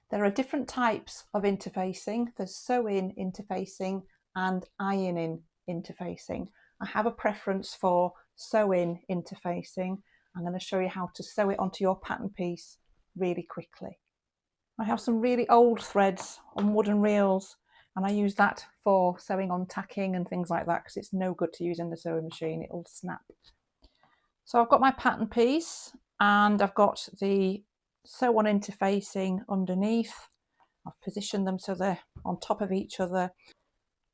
There are different types of interfacing. There's sew-in interfacing and ironing interfacing. I have a preference for sew-in interfacing. I'm going to show you how to sew it onto your pattern piece really quickly. I have some really old threads on wooden reels, and I use that for sewing on tacking and things like that because it's no good to use in the sewing machine, it'll snap. So I've got my pattern piece and I've got the sew on interfacing underneath. I've positioned them so they're on top of each other.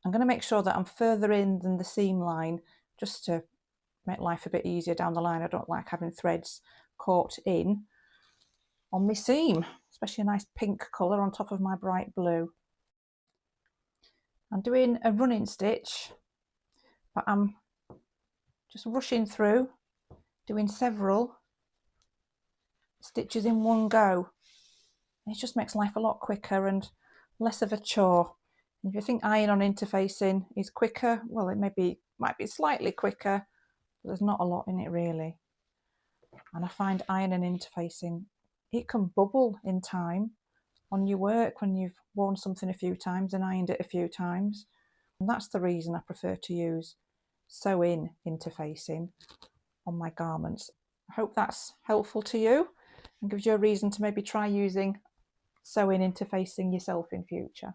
I'm going to make sure that I'm further in than the seam line just to make life a bit easier down the line. I don't like having threads caught in on my seam, especially a nice pink colour on top of my bright blue. I'm doing a running stitch, but I'm just rushing through, doing several stitches in one go. It just makes life a lot quicker and less of a chore. If you think iron on interfacing is quicker, well, it might be slightly quicker, but there's not a lot in it really. And I find iron and interfacing, it can bubble in time on your work when you've worn something a few times and ironed it a few times. And that's the reason I prefer to use sew-in interfacing on my garments. I hope that's helpful to you and gives you a reason to maybe try using sew-in interfacing yourself in future.